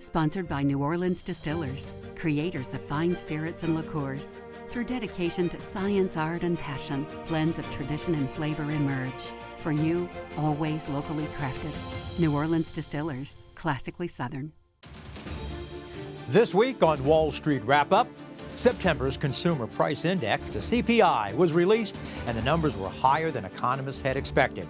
Sponsored by New Orleans Distillers, creators of fine spirits and liqueurs. Through dedication to science, art, and passion, blends of tradition and flavor emerge. For you, always locally crafted. New Orleans Distillers, classically Southern. This week on Wall Street Wrap-Up, September's Consumer Price Index, the CPI, was released and the numbers were higher than economists had expected.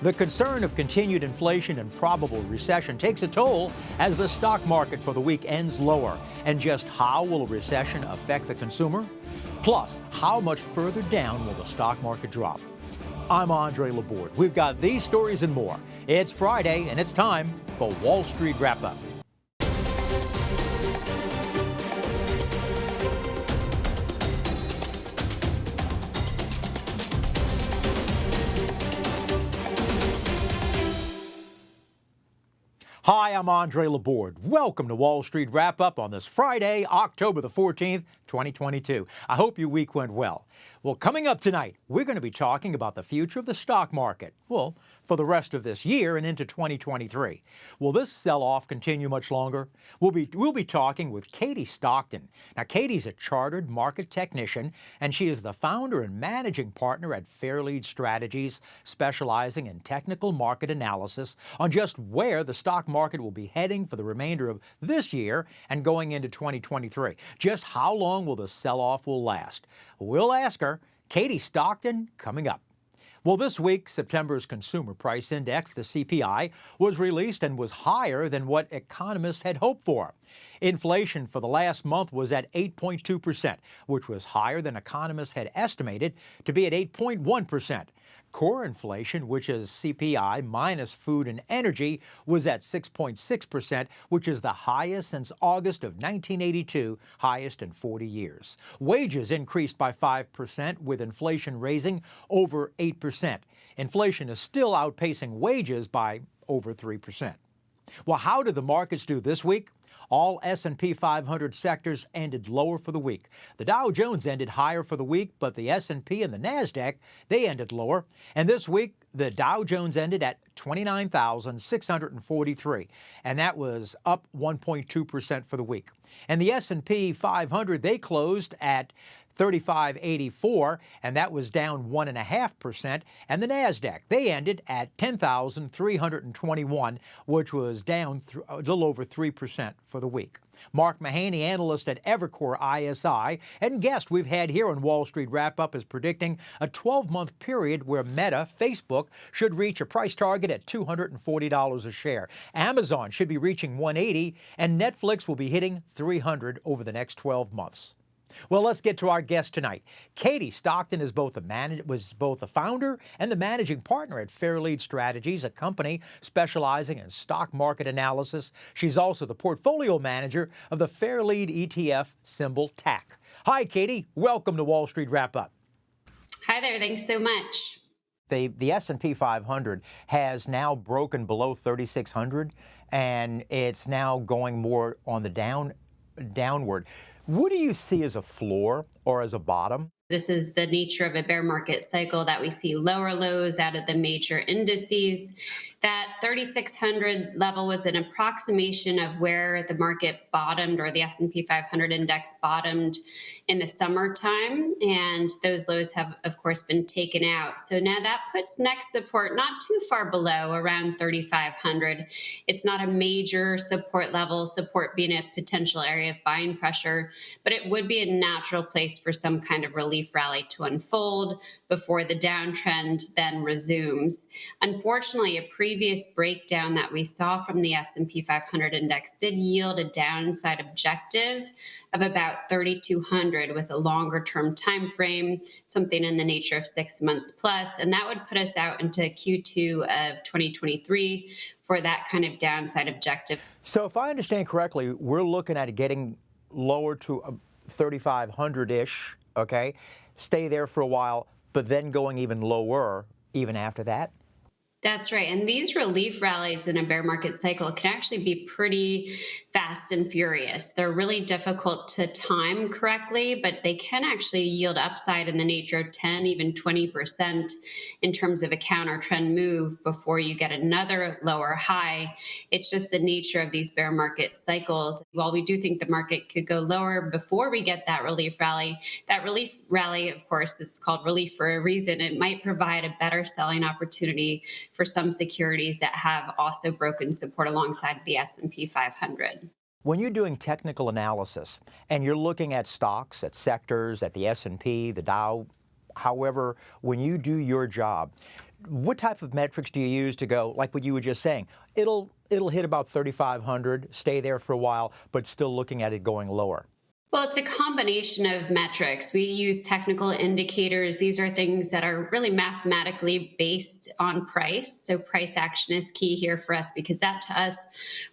The concern of continued inflation and probable recession takes a toll as the stock market for the week ends lower. And just how will a recession affect the consumer? Plus, how much further down will the stock market drop? I'm Andre Laborde. We've got these stories and more. It's Friday, and it's time for Wall Street Wrap-Up. Hi, I'm Andre Laborde. Welcome to Wall Street Wrap-Up on this Friday, October the 14th, 2022. I hope your week went well. Well, coming up tonight, we're going to be talking about the future of the stock market. Well, for the rest of this year and into 2023. Will this sell-off continue much longer? We'll be talking with Katie Stockton. Now, Katie's a chartered market technician, and she is the founder and managing partner at Fairlead Strategies, specializing in technical market analysis on just where the stock market will be heading for the remainder of this year and going into 2023. Just how long will the sell-off will last? We'll ask her. Katie Stockton coming up. Well, this week, September's Consumer Price Index, the CPI, was released and was higher than what economists had hoped for. Inflation for the last month was at 8.2%, which was higher than economists had estimated to be at 8.1%. Core inflation, which is CPI minus food and energy, was at 6.6%, which is the highest since August of 1982, highest in 40 years. Wages increased by 5%, with inflation raising over 8%. Inflation is still outpacing wages by over 3%. Well, how did the markets do this week? All S&P 500 sectors ended lower for the week. The Dow Jones ended higher for the week, but the S&P and the NASDAQ, they ended lower. And this week, the Dow Jones ended at 29,643, and that was up 1.2% for the week. And the S&P 500, they closed at 3584, and that was down 1.5%. And the NASDAQ, they ended at 10,321, which was down a little over 3% for the week. Mark Mahaney, analyst at Evercore ISI, and guest we've had here on Wall Street Wrap-Up, is predicting a 12-month period where Meta, Facebook, should reach a price target at $240 a share. Amazon should be reaching $180, and Netflix will be hitting $300 over the next 12 months. Well, let's get to our guest tonight. Katie Stockton was both the founder and the managing partner at Fairlead Strategies, a company specializing in stock market analysis. She's also the portfolio manager of the Fairlead ETF, symbol TAC. Hi, Katie. Welcome to Wall Street Wrap-Up. Hi there. Thanks so much. The S&P 500 has now broken below 3,600, and it's now going more on the downward. What do you see as a floor or as a bottom? This is the nature of a bear market cycle, that we see lower lows out of the major indices. That 3,600 level was an approximation of where the market bottomed, or the S&P 500 index bottomed in the summertime. And those lows have, of course, been taken out. So now that puts next support not too far below, around 3,500. It's not a major support level, support being a potential area of buying pressure, but it would be a natural place for some kind of relief rally to unfold before the downtrend then resumes. Unfortunately, a previous breakdown that we saw from the S&P 500 index did yield a downside objective of about 3,200 with a longer term time frame, something in the nature of 6 months plus, and that would put us out into Q2 of 2023 for that kind of downside objective. So if I understand correctly, we're looking at it getting lower to 3,500-ish, okay? Stay there for a while, but then going even lower even after that? That's right. And these relief rallies in a bear market cycle can actually be pretty fast and furious. They're really difficult to time correctly, but they can actually yield upside in the nature of 10, even 20% in terms of a counter trend move before you get another lower high. It's just the nature of these bear market cycles. While we do think the market could go lower before we get that relief rally, of course, it's called relief for a reason. It might provide a better selling opportunity for some securities that have also broken support alongside the S&P 500. When you're doing technical analysis and you're looking at stocks, at sectors, at the S&P, the Dow, however, when you do your job, what type of metrics do you use to go, like what you were just saying, it'll hit about 3,500, stay there for a while, but still looking at it going lower? Well, it's a combination of metrics. We use technical indicators. These are things that are really mathematically based on price. So price action is key here for us because that to us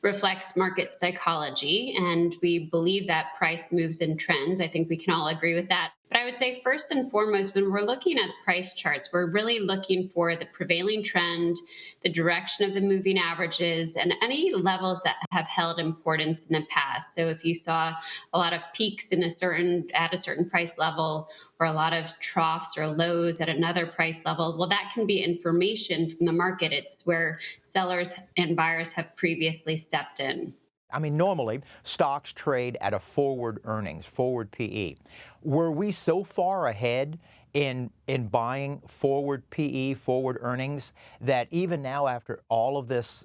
reflects market psychology. And we believe that price moves in trends. I think we can all agree with that. But I would say first and foremost, when we're looking at price charts, we're really looking for the prevailing trend, the direction of the moving averages, and any levels that have held importance in the past. So if you saw a lot of peaks at a certain price level, or a lot of troughs or lows at another price level, well, that can be information from the market. It's where sellers and buyers have previously stepped in. I mean, normally stocks trade at a forward earnings, forward PE. Were we so far ahead in buying forward PE, forward earnings, that even now after all of this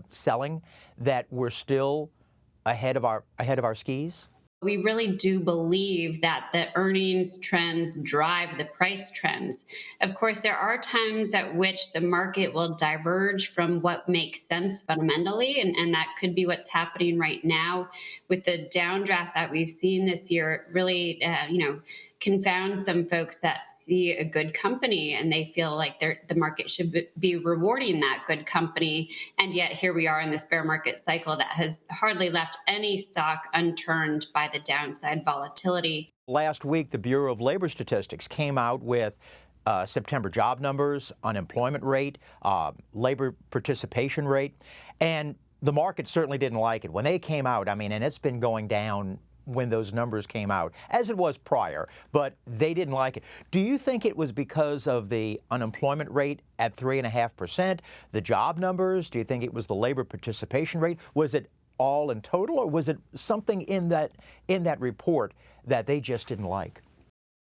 selling, that we're still ahead of our skis? We really do believe that the earnings trends drive the price trends. Of course, there are times at which the market will diverge from what makes sense fundamentally, and that could be what's happening right now with the downdraft that we've seen this year. It really, confounds some folks that see a good company and they feel like the market should be rewarding that good company. And yet here we are in this bear market cycle that has hardly left any stock unturned by the downside volatility. Last week, the Bureau of Labor Statistics came out with September job numbers, unemployment rate, labor participation rate, and the market certainly didn't like it when they came out. I mean, and it's been going down when those numbers came out, as it was prior, but they didn't like it. Do you think it was because of the unemployment rate at 3.5%, the job numbers? Do you think it was the labor participation rate? Was it all in total, or was it something in that report that they just didn't like?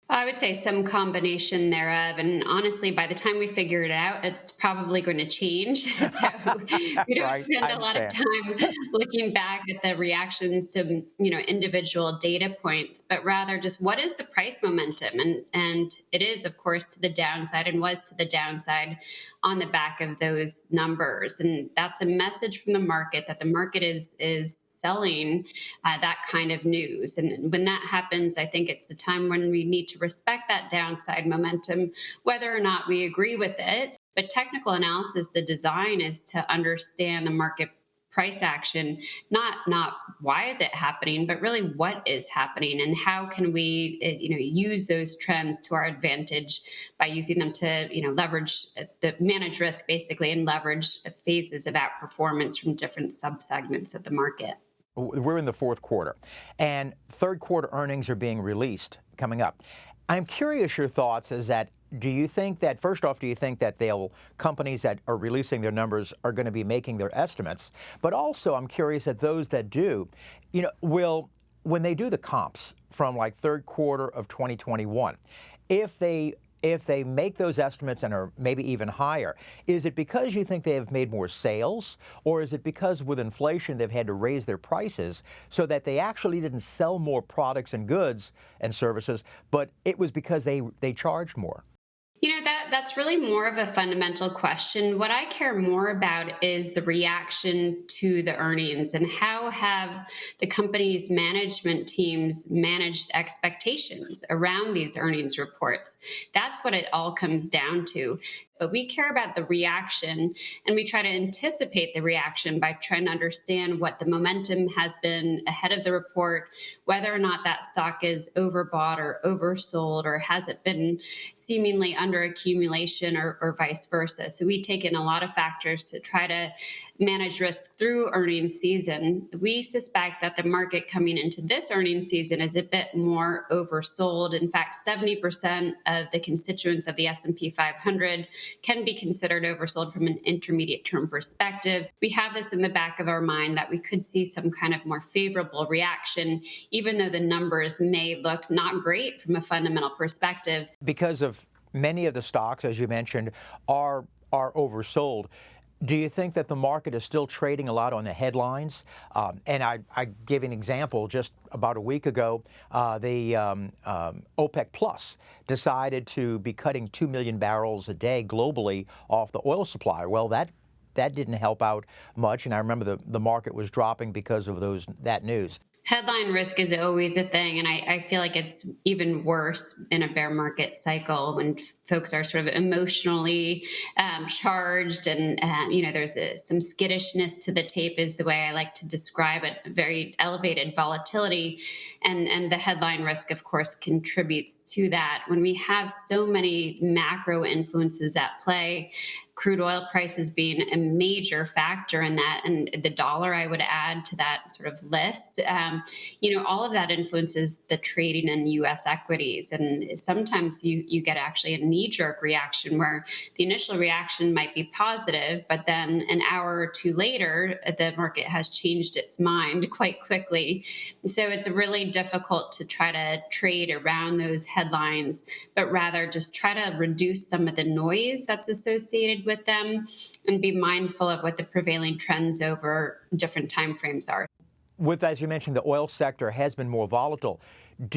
I would say some combination thereof. And honestly, by the time we figure it out, it's probably going to change. So we don't Right, spend I a lot of understand. time looking back at the reactions to, individual data points, but rather just what is the price momentum? And it is, of course, to the downside and was to the downside on the back of those numbers. And that's a message from the market that the market is selling that kind of news. And when that happens, I think it's the time when we need to respect that downside momentum, whether or not we agree with it. But technical analysis, the design is to understand the market price action, not why is it happening, but really what is happening and how can we use those trends to our advantage by using them to leverage the manage risk basically and leverage phases of outperformance from different subsegments of the market. We're in the fourth quarter, and third quarter earnings are being released coming up. I'm curious your thoughts is that, do you think that companies that are releasing their numbers are going to be making their estimates? But also I'm curious that those that do, when they do the comps from like third quarter of 2021, if they make those estimates and are maybe even higher, is it because you think they have made more sales, or is it because with inflation they've had to raise their prices so that they actually didn't sell more products and goods and services, but it was because they charged more? That's really more of a fundamental question. What I care more about is the reaction to the earnings and how have the company's management teams managed expectations around these earnings reports. That's what it all comes down to. but we care about the reaction, and we try to anticipate the reaction by trying to understand what the momentum has been ahead of the report, whether or not that stock is overbought or oversold, or has it been seemingly under accumulation, or vice versa. So we take in a lot of factors to try to manage risk through earnings season. We suspect that the market coming into this earnings season is a bit more oversold. In fact, 70% of the constituents of the S&P 500 can be considered oversold from an intermediate term perspective. We have this in the back of our mind that we could see some kind of more favorable reaction, even though the numbers may look not great from a fundamental perspective. Because of many of the stocks, as you mentioned, are oversold. Do you think that the market is still trading a lot on the headlines? And I gave an example just about a week ago. The OPEC Plus decided to be cutting 2 million barrels a day globally off the oil supply. Well, that didn't help out much, and I remember the market was dropping because of that news. Headline risk is always a thing, and I feel like it's even worse in a bear market cycle when folks are sort of emotionally charged, and there's some skittishness to the tape, is the way I like to describe it. Very elevated volatility, and the headline risk, of course, contributes to that. When we have so many macro influences at play, crude oil prices being a major factor in that, and the dollar, I would add to that sort of list. All of that influences the trading in U.S. equities, and sometimes you get actually a knee-jerk reaction where the initial reaction might be positive, but then an hour or two later, the market has changed its mind quite quickly. So it's really difficult to try to trade around those headlines, but rather just try to reduce some of the noise that's associated with them and be mindful of what the prevailing trends over different timeframes are. With, as you mentioned, the oil sector has been more volatile.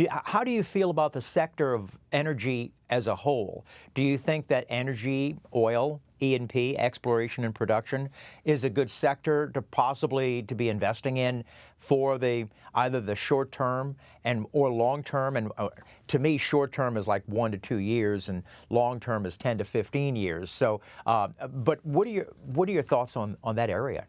How do you feel about the sector of energy as a whole? Do you think that energy, oil, E&P, exploration and production, is a good sector to possibly to be investing in for either the short term or long term? And to me, short term is like 1 to 2 years, and long term is 10 to 15 years. So, but what are your thoughts on that area?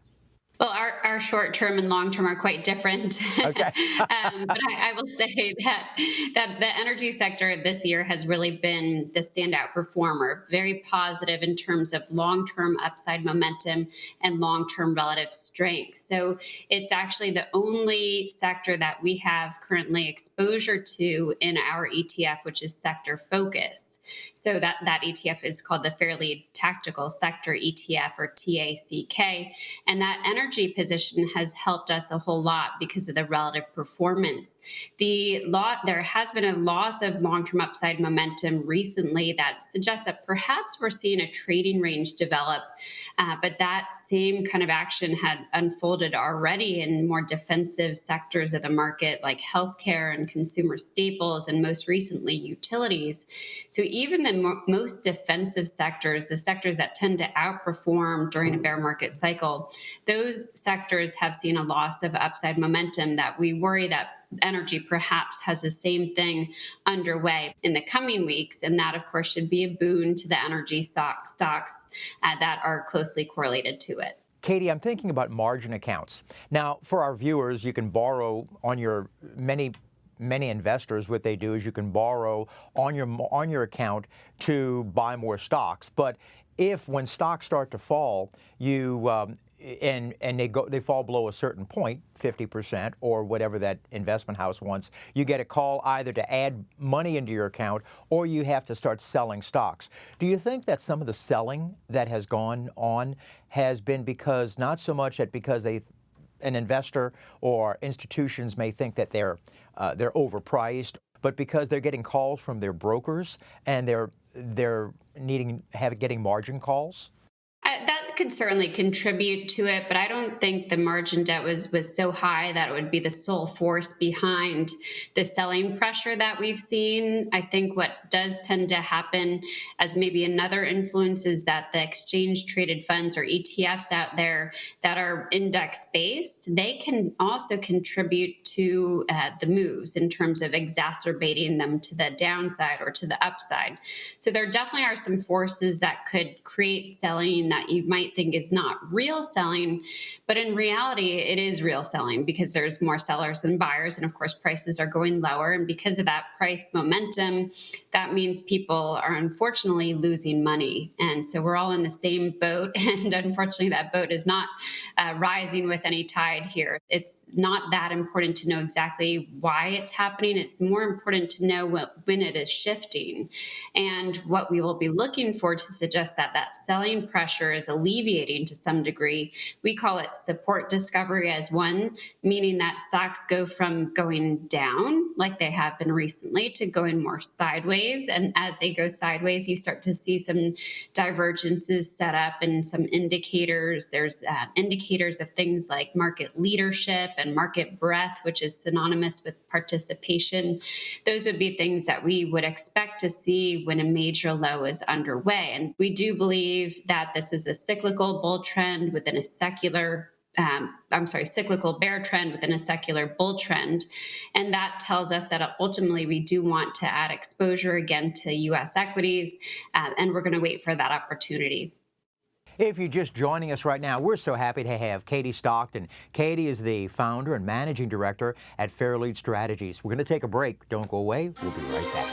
Well, our short term and long term are quite different. Okay. But I will say that the energy sector this year has really been the standout performer, very positive in terms of long term upside momentum and long term relative strength. So it's actually the only sector that we have currently exposure to in our ETF, which is sector focused. So that ETF is called the Fairlead Tactical Sector ETF, or TACK. And that energy position has helped us a whole lot because of the relative performance. There has been a loss of long-term upside momentum recently that suggests that perhaps we're seeing a trading range develop, but that same kind of action had unfolded already in more defensive sectors of the market, like healthcare and consumer staples, and most recently utilities. So even the most defensive sectors, the sectors that tend to outperform during a bear market cycle, those sectors have seen a loss of upside momentum that we worry that energy perhaps has the same thing underway in the coming weeks. And that, of course, should be a boon to the energy stocks that are closely correlated to it. Katie, I'm thinking about margin accounts. Now, for our viewers, you can borrow on your many investors, what they do is you can borrow on your account to buy more stocks. But when stocks start to fall, and they fall below a certain point, 50% or whatever that investment house wants, you get a call either to add money into your account or you have to start selling stocks. Do you think that some of the selling that has gone on has been because, not so much that because an investor or institutions may think that they're overpriced, but because they're getting calls from their brokers and they're getting margin calls? that could certainly contribute to it, but I don't think the margin debt was so high that it would be the sole force behind the selling pressure that we've seen. I think what does tend to happen as maybe another influence is that the exchange traded funds or ETFs out there that are index based, they can also contribute to the moves in terms of exacerbating them to the downside or to the upside. So there definitely are some forces that could create selling that you might think is not real selling, but in reality, it is real selling because there's more sellers than buyers. And of course, prices are going lower. And because of that price momentum, that means people are unfortunately losing money. And so we're all in the same boat. And unfortunately, that boat is not rising with any tide here. It's not that important to know exactly why it's happening. It's more important to know when it is shifting. And what we will be looking for to suggest that that selling pressure is alleviating to some degree, we call it support discovery as one, meaning that stocks go from going down, like they have been recently, to going more sideways. And as they go sideways, you start to see some divergences set up and some indicators. There's indicators of things like market leadership and market breadth, which is synonymous with participation. Those would be things that we would expect to see when a major low is underway. And we do believe that this is a cyclical bull trend within a cyclical bear trend within a secular bull trend. And that tells us that ultimately we do want to add exposure again to US equities, and we're going to wait for that opportunity. If you're just joining us right now, we're so happy to have Katie Stockton. Katie is the founder and managing director at Fairlead Strategies. We're going to take a break. Don't go away. We'll be right back.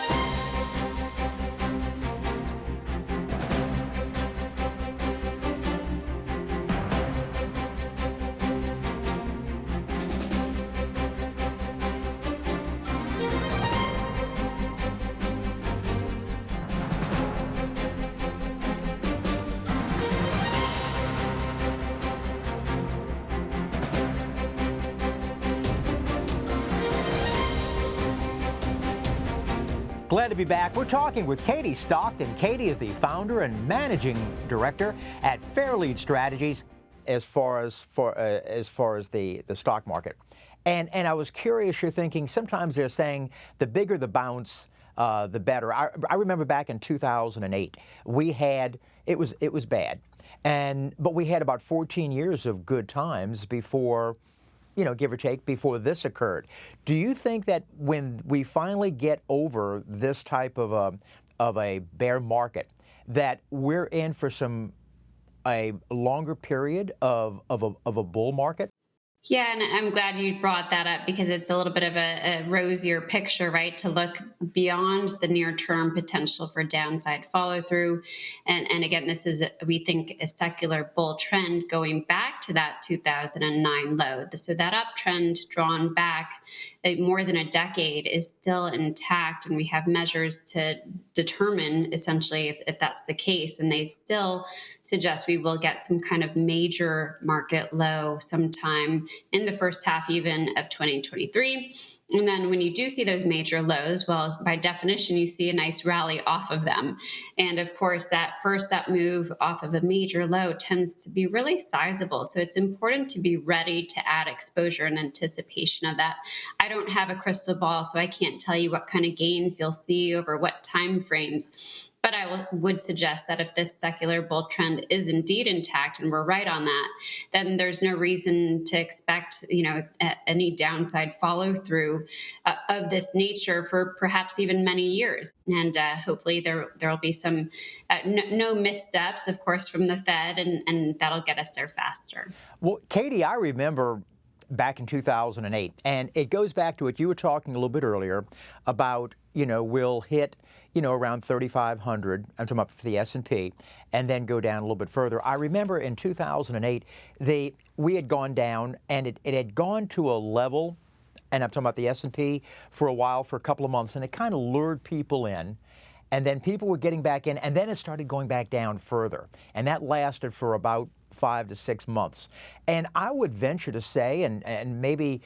Glad to be back. We're talking with Katie Stockton. Katie is the founder and managing director at Fairlead Strategies as far as the stock market. And I was curious, you're thinking sometimes they're saying the bigger the bounce, the better. I remember back in 2008, it was bad. But we had about 14 years of good times before, give or take, before this occurred. Do you think that when we finally get over this type of a bear market, that we're in for a longer period of a bull market? Yeah, and I'm glad you brought that up because it's a little bit of a rosier picture, right? To look beyond the near-term potential for downside follow-through. And again, this is, we think, a secular bull trend going back to that 2009 low. So that uptrend drawn back more than a decade is still intact, and we have measures to determine essentially if that's the case. And they still suggest we will get some kind of major market low sometime in the first half even of 2023. And then when you do see those major lows, well, by definition, you see a nice rally off of them. And of course, that first up move off of a major low tends to be really sizable. So it's important to be ready to add exposure in anticipation of that. I don't have a crystal ball, so I can't tell you what kind of gains you'll see over what time frames. But I would suggest that if this secular bull trend is indeed intact and we're right on that, then there's no reason to expect, any downside follow through of this nature for perhaps even many years. And hopefully there'll be some no missteps, of course, from the Fed, and that'll get us there faster. Well, Katie, I remember back in 2008, and it goes back to what you were talking a little bit earlier about, we'll hit around 3,500, I'm talking about for the S&P, and then go down a little bit further. I remember in 2008, we had gone down, and it had gone to a level, and I'm talking about the S&P, for a while, for a couple of months, and it kind of lured people in, and then people were getting back in, and then it started going back down further, and that lasted for about 5 to 6 months. And I would venture to say, and maybe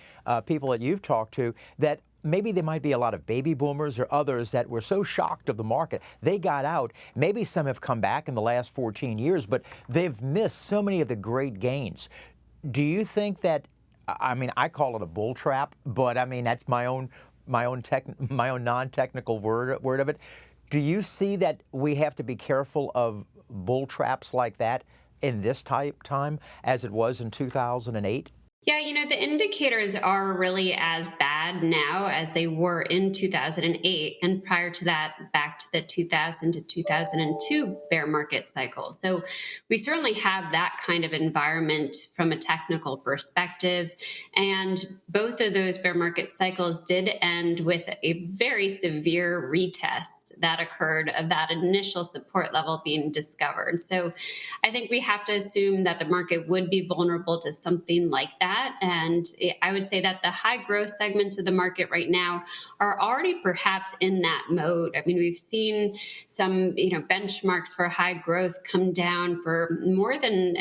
people that you've talked to, that maybe there might be a lot of baby boomers or others that were so shocked of the market. They got out. Maybe some have come back in the last 14 years, but they've missed so many of the great gains. Do you think that, I mean, I call it a bull trap, but I mean, that's my own non-technical word of it. Do you see that we have to be careful of bull traps like that in this time as it was in 2008? Yeah, the indicators are really as bad now as they were in 2008, and prior to that, back to the 2000 to 2002 bear market cycle. So we certainly have that kind of environment from a technical perspective. And both of those bear market cycles did end with a very severe retest that occurred of that initial support level being discovered. So I think we have to assume that the market would be vulnerable to something like that. And I would say that the high growth segments of the market right now are already perhaps in that mode. I mean, we've seen some, benchmarks for high growth come down for more than,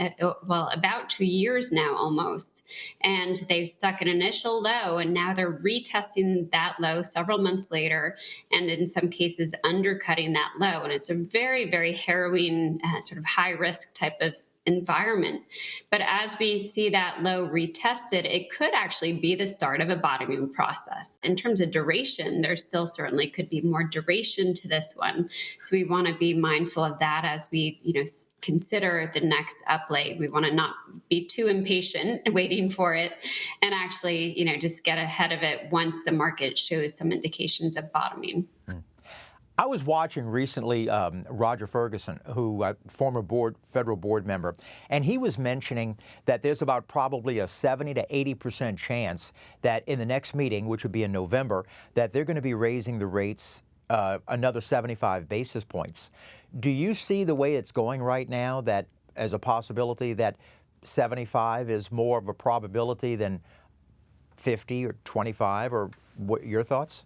about 2 years now almost. And they've stuck an initial low, and now they're retesting that low several months later, and in some cases undercutting that low. And it's a very, very harrowing sort of high risk type of environment. But as we see that low retested, it could actually be the start of a bottoming process. In terms of duration, there still certainly could be more duration to this one. So we want to be mindful of that as we, consider the next up leg. We want to not be too impatient waiting for it, and actually, just get ahead of it once the market shows some indications of bottoming. I was watching recently Roger Ferguson, who former federal board member, and he was mentioning that there's about probably a 70 to 80% chance that in the next meeting, which would be in November, that they're going to be raising the rates another 75 basis points. Do you see the way it's going right now that as a possibility that 75 is more of a probability than 50 or 25, or what your thoughts?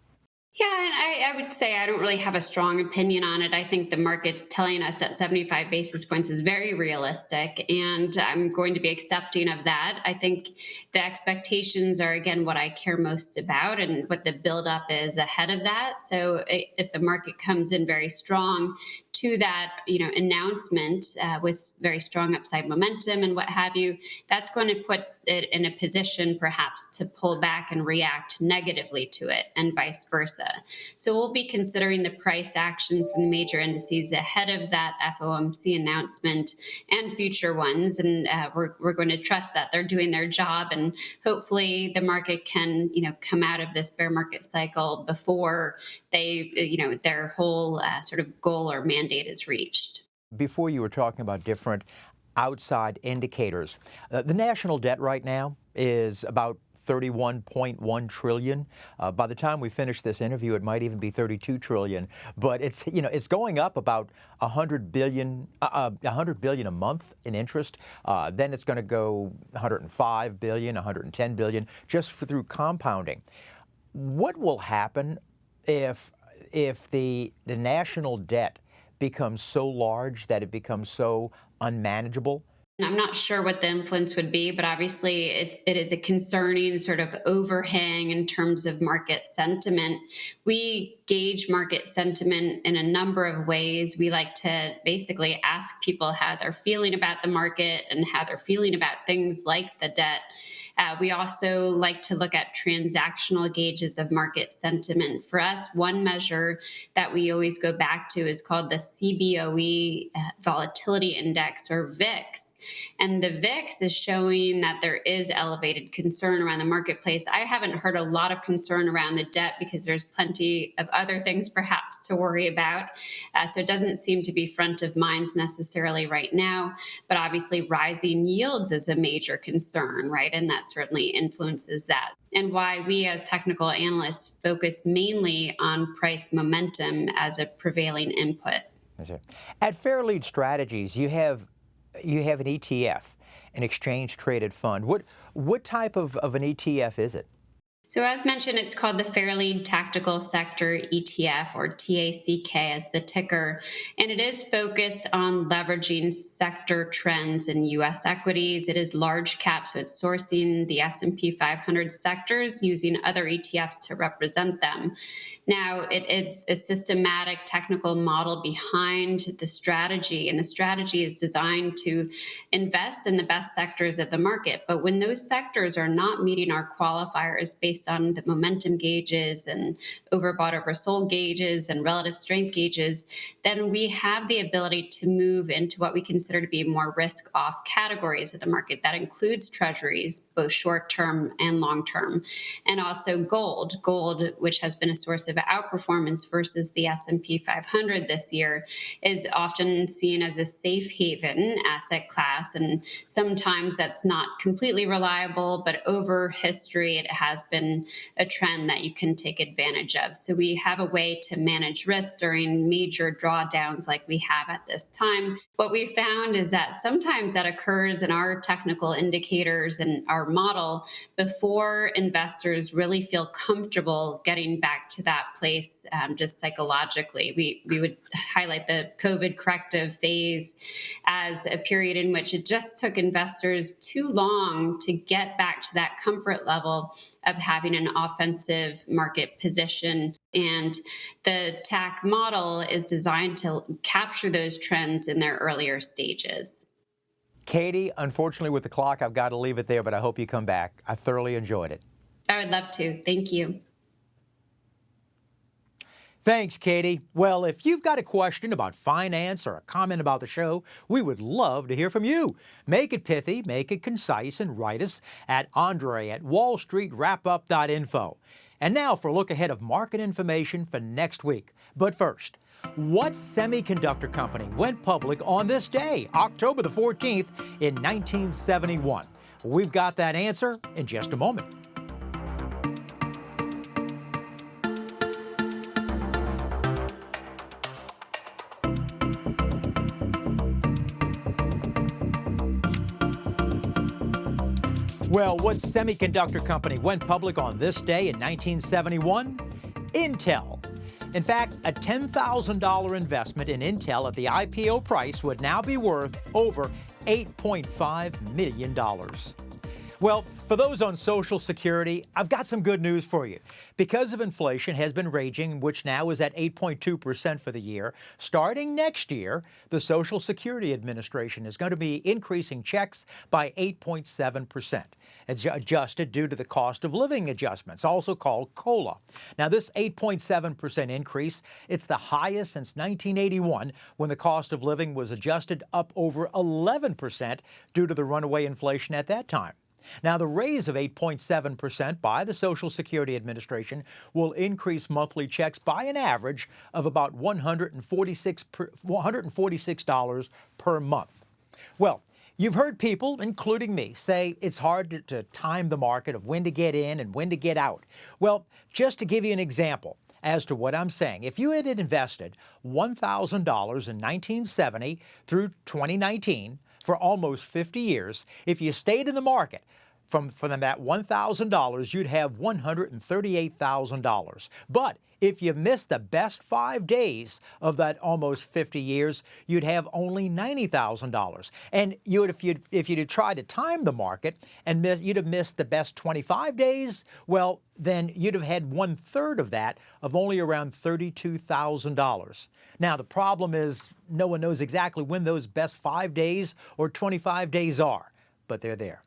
Yeah, and I would say I don't really have a strong opinion on it. I think the market's telling us that 75 basis points is very realistic, and I'm going to be accepting of that. I think the expectations are, again, what I care most about and what the buildup is ahead of that. So if the market comes in very strong to that, announcement with very strong upside momentum and what have you, that's going to put it in a position perhaps to pull back and react negatively to it, and vice versa. So we'll be considering the price action from the major indices ahead of that FOMC announcement and future ones, and we're going to trust that they're doing their job, and hopefully the market can come out of this bear market cycle before they their whole sort of goal or mandate is reached. Before you were talking about different outside indicators. The national debt right now is about $31.1 trillion. By the time we finish this interview, it might even be $32 trillion. But it's it's going up about $100 billion a month in interest. Then it's going to go $105 billion, $110 billion just through compounding. What will happen if the national debt becomes so large that it becomes so unmanageable? I'm not sure what the influence would be, but obviously it is a concerning sort of overhang in terms of market sentiment. We gauge market sentiment in a number of ways. We like to basically ask people how they're feeling about the market and how they're feeling about things like the debt. We also like to look at transactional gauges of market sentiment. For us, one measure that we always go back to is called the CBOE Volatility Index, or VIX. And the VIX is showing that there is elevated concern around the marketplace. I haven't heard a lot of concern around the debt because there's plenty of other things perhaps to worry about. So it doesn't seem to be front of minds necessarily right now. But obviously rising yields is a major concern, right? And that certainly influences that. And why we as technical analysts focus mainly on price momentum as a prevailing input. At Fairlead Strategies, you have an ETF, an exchange traded fund. What type of an ETF is it? So, as mentioned, it's called the Fairlead Tactical Sector ETF, or TACK as the ticker, and it is focused on leveraging sector trends in U.S. equities. It is large cap, so it's sourcing the S&P 500 sectors using other ETFs to represent them. Now, it is a systematic technical model behind the strategy, and the strategy is designed to invest in the best sectors of the market. But when those sectors are not meeting our qualifiers based on the momentum gauges and overbought, oversold gauges and relative strength gauges, then we have the ability to move into what we consider to be more risk-off categories of the market. That includes treasuries, both short-term and long-term, and also gold, which has been a source of outperformance versus the S&P 500 this year, is often seen as a safe haven asset class. And sometimes that's not completely reliable, but over history, it has been a trend that you can take advantage of. So we have a way to manage risk during major drawdowns like we have at this time. What we found is that sometimes that occurs in our technical indicators and our model before investors really feel comfortable getting back to that place just psychologically. We would highlight the COVID corrective phase as a period in which it just took investors too long to get back to that comfort level of having an offensive market position. And the TAC model is designed to capture those trends in their earlier stages. Katie, unfortunately with the clock, I've got to leave it there, but I hope you come back. I thoroughly enjoyed it. I would love to. Thank you. Thanks, Katie. Well, if you've got a question about finance or a comment about the show, we would love to hear from you. Make it pithy, make it concise, and write us at Andre@wallstreetwrapup.info. And now for a look ahead of market information for next week. But first, what semiconductor company went public on this day, October the 14th, in 1971? We've got that answer in just a moment. Well, what semiconductor company went public on this day in 1971? Intel. In fact, a $10,000 investment in Intel at the IPO price would now be worth over $8.5 million. Well, for those on Social Security, I've got some good news for you. Because of inflation has been raging, which now is at 8.2% for the year, starting next year, the Social Security Administration is going to be increasing checks by 8.7%. It's adjusted due to the cost of living adjustments, also called COLA. Now, this 8.7% increase, it's the highest since 1981, when the cost of living was adjusted up over 11% due to the runaway inflation at that time. Now, the raise of 8.7% by the Social Security Administration will increase monthly checks by an average of about $146 per month. Well, you've heard people, including me, say it's hard to time the market of when to get in and when to get out. Well, just to give you an example as to what I'm saying, if you had invested $1,000 in 1970 through 2019, for almost 50 years, if you stayed in the market from that $1,000, you'd have $138,000. But if you missed the best 5 days of that almost 50 years, you'd have only $90,000. And if you'd tried to time the market and you'd have missed the best 25 days, well, then you'd have had 1/3 of that, of only around $32,000. Now, the problem is no one knows exactly when those best 5 days or 25 days are, but they're there.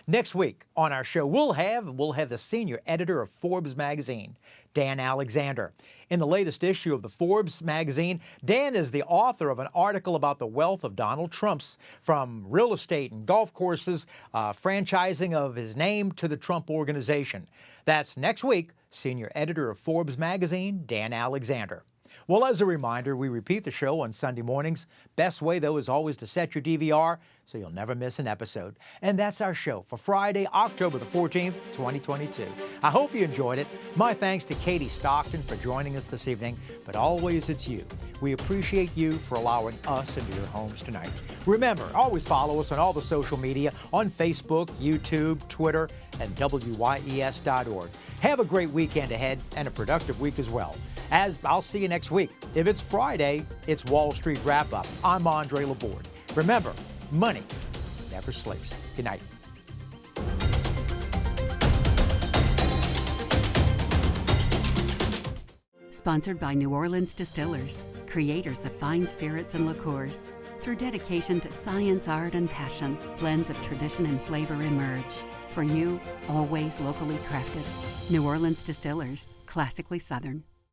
Next week on our show, we'll have the senior editor of Forbes magazine, Dan Alexander. In the latest issue of the Forbes magazine, Dan is the author of an article about the wealth of Donald Trump's, from real estate and golf courses, franchising of his name to the Trump Organization. That's next week, senior editor of Forbes magazine, Dan Alexander. Well, as a reminder, we repeat the show on Sunday mornings. Best way, though, is always to set your DVR so you'll never miss an episode. And that's our show for Friday, October the 14th, 2022. I hope you enjoyed it. My thanks to Katie Stockton for joining us this evening, but always it's you. We appreciate you for allowing us into your homes tonight. Remember, always follow us on all the social media on Facebook, YouTube, Twitter, and WYES.org. Have a great weekend ahead and a productive week as well. As I'll see you next week. If it's Friday, it's Wall Street Wrap Up. I'm Andre Laborde. Remember, money never sleeps. Good night. Sponsored by New Orleans Distillers, creators of fine spirits and liqueurs. Through dedication to science, art, and passion, blends of tradition and flavor emerge. For you, always locally crafted. New Orleans Distillers, classically Southern.